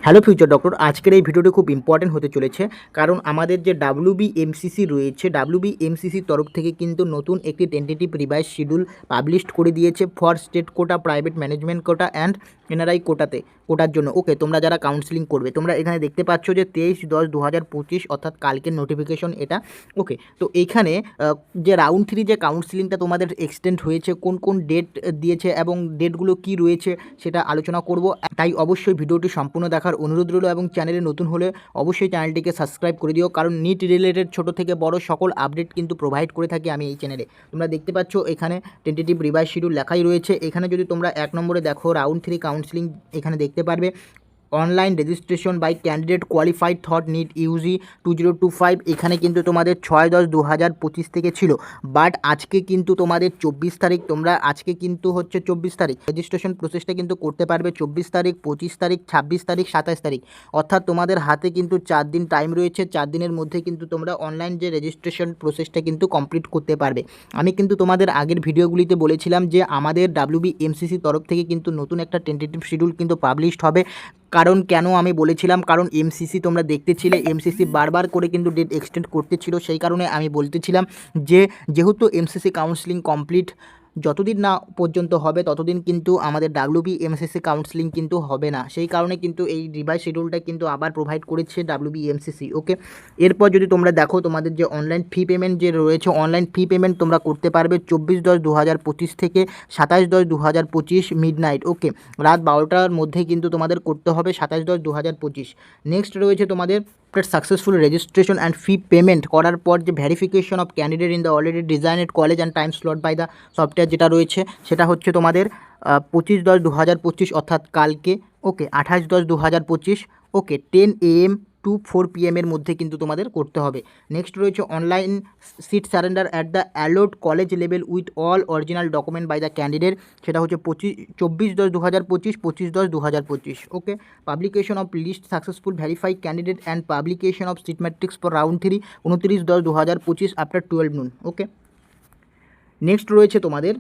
Hello future doctor, আজকের এই ভিডিওটি খুব ইম্পর্টেন্ট হতে চলেছে। কারণ আমাদের যে WBMCC রয়েছে, WBMCCর তরফ থেকে কিন্তু নতুন একটি টেন্টেটিভ রিভাইজ শিডিউল পাবলিশ করে দিয়েছে for state quota, private management quota and NRI কোটার জন্য। ওকে, তোমরা যারা কাউন্সিলিং করবে, তোমরা এখানে দেখতে পাচ্ছ যে 23/10/2025 অর্থাৎ কালকের নোটিফিকেশন এটা। ওকে, তো এইখানে যে রাউন্ড 3 যে কাউন্সিলিংটা তোমাদের এক্সটেন্ড হয়েছে, কোন কোন ডেট দিয়েছে এবং ডেটগুলো কি রয়েছে সেটা আলোচনা করব। তাই অবশ্যই ভিডিওটি সম্পূর্ণ দেখার অনুরোধ রইল এবং চ্যানেলে নতুন হলে অবশ্যই চ্যানেলটিকে সাবস্ক্রাইব করে দিও, কারণ নিট রিলেটেড ছোট থেকে বড় সকল আপডেট কিন্তু প্রোভাইড করে থাকি আমি এই চ্যানেলে। তোমরা দেখতে পাচ্ছ এখানে টেন্টেটিভ রিভাইজ শিডিউল লেখাই রয়েছে। এখানে যদি তোমরা 1 নম্বরে দেখো রাউন্ড 3 কাউন্সিলিং, এখানে দেখতে পারবে online registration by candidate qualified through NEET UG 2025। এখানে কিন্তু তোমাদের 6/10/2025 থেকে ছিল, বাট আজকে কিন্তু তোমাদের 24 তারিখ, তোমরা আজকে কিন্তু হচ্ছে 24 তারিখ রেজিস্ট্রেশন প্রসেসটা কিন্তু করতে পারবে। 24 তারিখ, 25 তারিখ, 26 তারিখ, 27 তারিখ, অর্থাৎ তোমাদের হাতে কিন্তু 4 দিন টাইম রয়েছে। 4 দিনের মধ্যে কিন্তু তোমরা অনলাইন যে রেজিস্ট্রেশন প্রসেসটা কিন্তু কমপ্লিট করতে পারবে। আমি কিন্তু তোমাদের আগের ভিডিওগুলিতে বলেছিলাম যে আমাদের WBMCC তরফ থেকে কিন্তু নতুন একটা টেন্টেটিভ শিডিউল কিন্তু পাবলিশড হবে। কারণ কেন আমি বলেছিলাম, কারণ MCC তোমরা দেখতেছিলে MCC বারবার করে কিন্তু ডেট এক্সটেন্ড করতেছিল, সেই কারণে আমি বলতেছিলাম যে যেহেতু MCC কাউন্সিলিং কমপ্লিট যতদিন না পর্যন্ত হবে ততদিন কিন্তু আমাদের WBMCC কাউন্সিলিং কিন্তু হবে না। সেই কারণে কিন্তু এই রিভাইজ শিডিউলটা কিন্তু আবার প্রোভাইড করেছে WBMCC। ওকে, এরপর যদি তোমরা দেখো তোমাদের যে অনলাইন ফি পেমেন্ট যে রয়েছে, অনলাইন ফি পেমেন্ট তোমরা করতে পারবে 24/10/2025 থেকে 27/10/2025 মিডনাইট। ওকে, রাত 12টার মধ্যে কিন্তু তোমাদের করতে হবে 27/10/2025। নেক্সট রয়েছে তোমাদের successful registration and fee payment করার পর যে verification of candidate in the already designed college and time slot by the software যেটা রয়েছে সেটা হচ্ছে তোমাদের 25/10/2025 অর্থাৎ কালকে। ওকে, 28/10/2025। ওকে, 10 AM to 4 PM এর মধ্যে কিন্তু তোমাদের করতে হবে। নেক্সট রয়েছে online seat surrender at the allowed college level with all original document by the candidate, সেটা হচ্ছে 24/10/2025, 25/10/2025। Okay, publication of list successful verify candidate and publication of seat matrix for round 3 29/10/2025 after 12 noon। Okay, next রয়েছে তোমাদের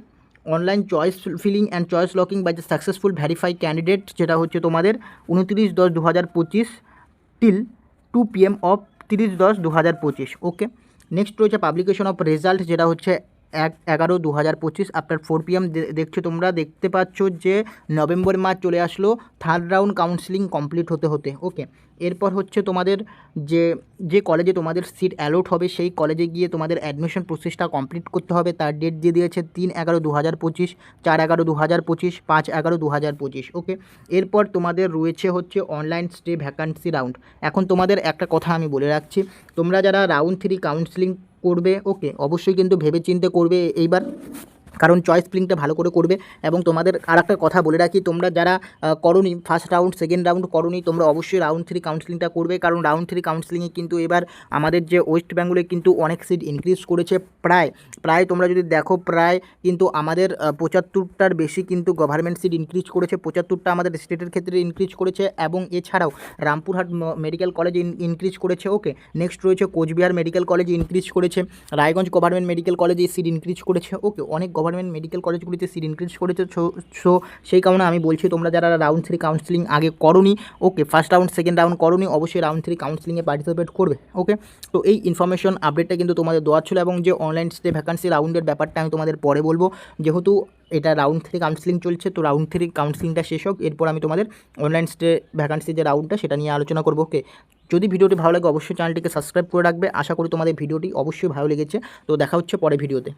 online choice filling and choice locking by the successful verify candidate, যেটা হচ্ছে তোমাদের 29/10/2025 till 2 PM of 30/10/2025। Okay, next রয়েছে publication of result, যেটা হচ্ছে 1/11/2025 after 4 PM। দেখছো, তোমরা দেখতে পাচ্ছ যে নভেম্বর মাস চলে আসলো থার্ড রাউন্ড কাউন্সিলিং কমপ্লিট হতে হতে। ওকে, এরপর হচ্ছে তোমাদের যে যে কলেজে তোমাদের সিট অ্যালট হবে সেই কলেজে গিয়ে তোমাদের অ্যাডমিশন প্রসেসটা কমপ্লিট করতে হবে। তার ডেট দিয়ে দিয়েছে 3/11/2025, 4/11/2025, 5/11/2025। ওকে, এরপর তোমাদের রয়েছে হচ্ছে অনলাইন স্টে ভ্যাকান্সি রাউন্ড। এখন তোমাদের একটা কথা আমি বলে রাখছি, তোমরা যারা রাউন্ড 3 কাউন্সিলিং করবে, ওকে, অবশ্যই কিন্তু ভেবে চিন্তে করবে এইবার, কারণ চয়েস ফিলিংটা ভালো করে করবে। এবং তোমাদের আর একটা কথা বলে রাখি, তোমরা যারা করোনি ফার্স্ট রাউন্ড সেকেন্ড রাউন্ড করোনি, তোমরা অবশ্যই রাউন্ড 3 কাউন্সিলিংটা করবে। কারণ রাউন্ড 3 কাউন্সিলিংয়ে কিন্তু এবার আমাদের যে ওয়েস্ট বেঙ্গলে কিন্তু অনেক সিট ইনক্রিজ করেছে। প্রায় তোমরা যদি দেখো প্রায় কিন্তু আমাদের 75টার বেশি কিন্তু গভর্নমেন্ট সিট ইনক্রিজ করেছে, 75টা আমাদের স্টেটের ক্ষেত্রে ইনক্রিজ করেছে। এবং এছাড়াও রামপুরহাট মেডিকেল কলেজ ইনক্রিজ করেছে। ওকে, নেক্সট রয়েছে কোচবিহার মেডিকেল কলেজ ইনক্রিজ করেছে, রায়গঞ্জ গভর্নমেন্ট মেডিকেল কলেজে সিট ইনক্রিজ করেছে। ওকে, অনেক গভর্নমেন্ট মেডিকেল কলেজগুলিতে সিট ইনক্রিজ করেছে। সো সেই কারণে আমি বলছি তোমরা যারা রাউন্ড 3 কাউন্সিলিং আগে করোনি, ওকে, ফার্স্ট রাউন্ড সেকেন্ড রাউন্ড করোনি, অবশ্যই রাউন্ড 3 কাউন্সিলিংয়ে পার্টিসিপেট করবে। ওকে, তো এই ইনফরমেশন আপডেটটা কিন্তু তোমাদের দেওয়া ছিল। এবং যে অনলাইন স্টে ভ্যাকান্সি রাউন্ডের ব্যাপারটা আমি তোমাদের পরে বলবো, যেহেতু এটা রাউন্ড 3 কাউন্সিলিং চলছে। তো রাউন্ড 3 কাউন্সিলিংটা শেষ হোক, এরপর আমি তোমাদের অনলাইন স্টে ভ্যাকান্সি যে রাউন্ডটা সেটা নিয়ে আলোচনা করবো। ওকে, যদি ভিডিওটি ভালো লাগে অবশ্যই চ্যানেলটিকে সাবস্ক্রাইব করে রাখবে। আশা করি তোমাদের ভিডিওটি অবশ্যই ভালো লেগেছে। তো দেখা হচ্ছে পরে ভিডিওতে।